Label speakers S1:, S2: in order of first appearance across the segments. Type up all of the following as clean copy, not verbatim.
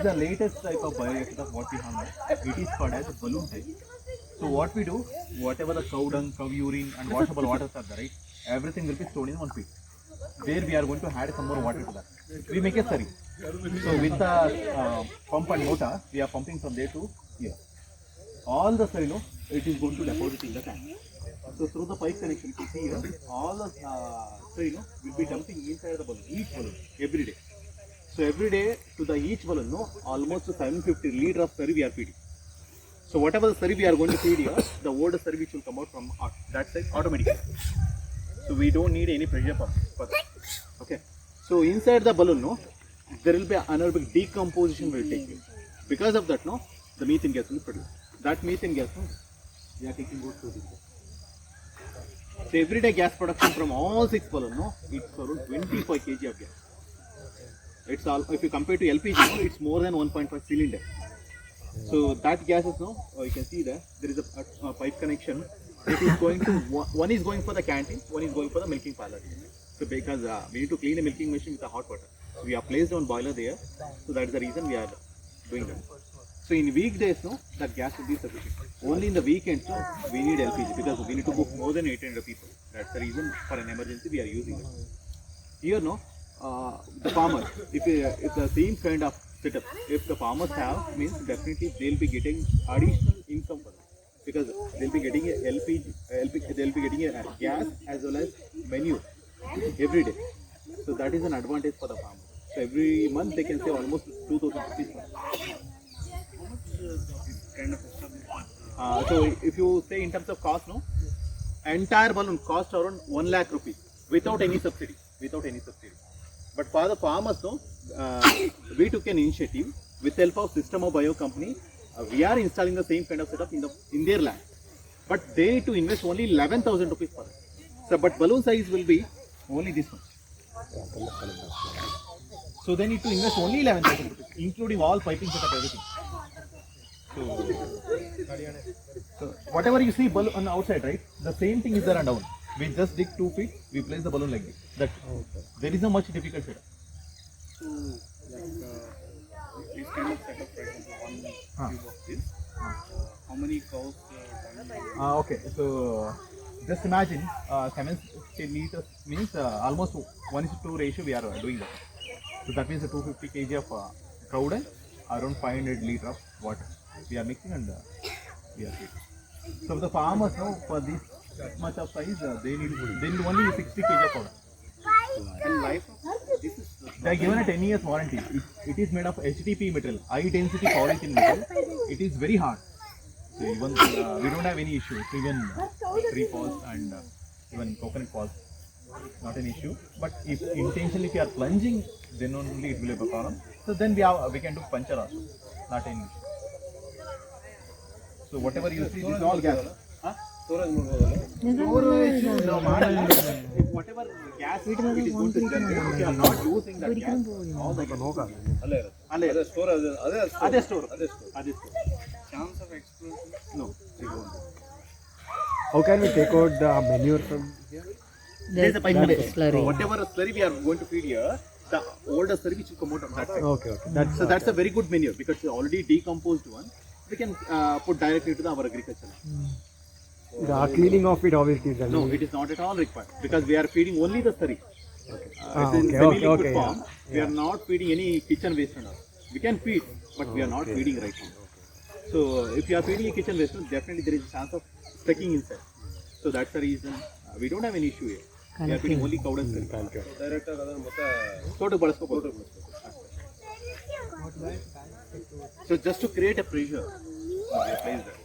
S1: the latest type of bioreactor of what we have now. It is called as balloon type. So what we do, whatever the cow dung, cow urine and washable waters are there, right? Everything will be stored in one pit. There we are going to add some more water to that. We make a slurry. So with the pump and motor, we are pumping from there to here. All the slurry, it is going to deposit in the tank. So through the pipe connection, you can see here, all the slurry, will be dumping inside the balloon, each balloon, every day. So every day to the each balloon, almost 750 liters of slurry we are feeding. So whatever the slurry we are going to feed here, the old slurry which will come out from that side automatically. So we don't need any pressure pump for that. Okay. So inside the balloon, there will be anaerobic decomposition will take place. Because of that, the methane gas will be produced. That methane gas, we are taking out to this. So everyday gas production from all 6 balloons, it's around 25 kg of gas. It's all, if you compare to LPG, it's more than 1.5 cylinder. So that gas is you can see that there is a pipe connection. It is going to one is going for the canteen, one is going for the milking parlor. So because we need to clean a milking machine with the hot water, so we have placed one boiler there. So that is the reason we are doing that. So in weekdays, that gas will be sufficient. Only in the weekends, we need LPG because we need to book more than 800 people. That's the reason for an emergency we are using it. Here, the farmers, if the same kind of setup, if the farmers have, means definitely they'll be getting additional income for them. Because they'll be getting a LPG, they'll be getting a gas as well as manure every day. So that is an advantage for the farmer. So every month they can save almost 2,000 rupees. So if you say in terms of cost, entire balloon cost around 1 lakh rupees without any subsidy. But for the farmers, we took an initiative with the help of System of Bio company. We are installing the same kind of setup in their land, but they need to invest only 11,000 rupees per year. So, but balloon size will be only this much. So they need to invest only 11,000 rupees, including all piping setup, everything. So whatever you see balloon on the outside, right? The same thing is there and down. We just dig 2 feet, we place the balloon like this. That there is no much difficult setup.
S2: So this kind of setup, for example, one cube of this, how many cows?
S1: Okay, so just imagine 70 liters means almost 1:2 ratio we are doing that. So that means 250 kg of cow dung, around 500 liters of water. We are mixing and we are feeding. So the farmers for this much of size, they need only 60 kg of powder.
S2: And life,
S1: They are given a 10 years warranty. It is made of HDP material, high density polyethylene material. It is very hard. So even we don't have any issues. Even tree falls and even coconut falls, not an issue. But if intentionally if you are plunging, then only it will be a problem. So then we can do puncture also, not an issue. So whatever you see, this is all gas. Storage, no matter. If whatever gas it is going to generate, if you are not using that gas, all the gas. Store.
S2: chance of explosion?
S1: No, we don't.
S3: How can we take out the manure from here?
S1: There is a pipe connection.
S4: slurry.
S1: Whatever slurry we are going to feed here, the older slurry which will come out of that side.
S3: Okay.
S1: That's a very good manure because it's already decomposed one. We can put directly to our agriculture.
S3: The cleaning of it, how it is done?
S1: No, it is not at all required because we are feeding only the slurry. It's in
S3: okay,
S1: semi-liquid
S3: okay,
S1: form.
S3: yeah.
S1: We are not feeding any kitchen waste and all. We can feed, but we are not feeding right now. So if you are feeding a kitchen waste, definitely there is a chance of sticking inside. So that's the reason we don't have any issue here. We are feeding only cow and slurry. So just to create a pressure, we have placed that.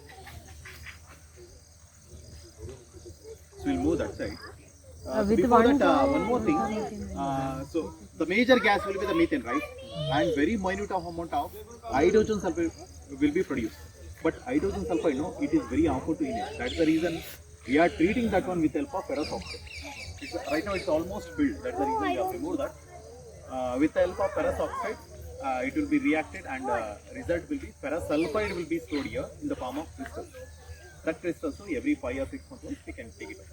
S1: So we'll move that side. So before that, one more thing. So the major gas will be the methane, right? And very minute amount of hydrogen sulfide will be produced. But hydrogen sulfide, it is very harmful to inhale. That's the reason we are treating that one with help of ferrous oxide. Right now it's almost filled. That's the reason we have removed that. With the help of ferrous oxide, it will be reacted and result will be ferrous sulfide will be stored here in the form of crystals. That crystal, so every 5 or 6 months we can take it out.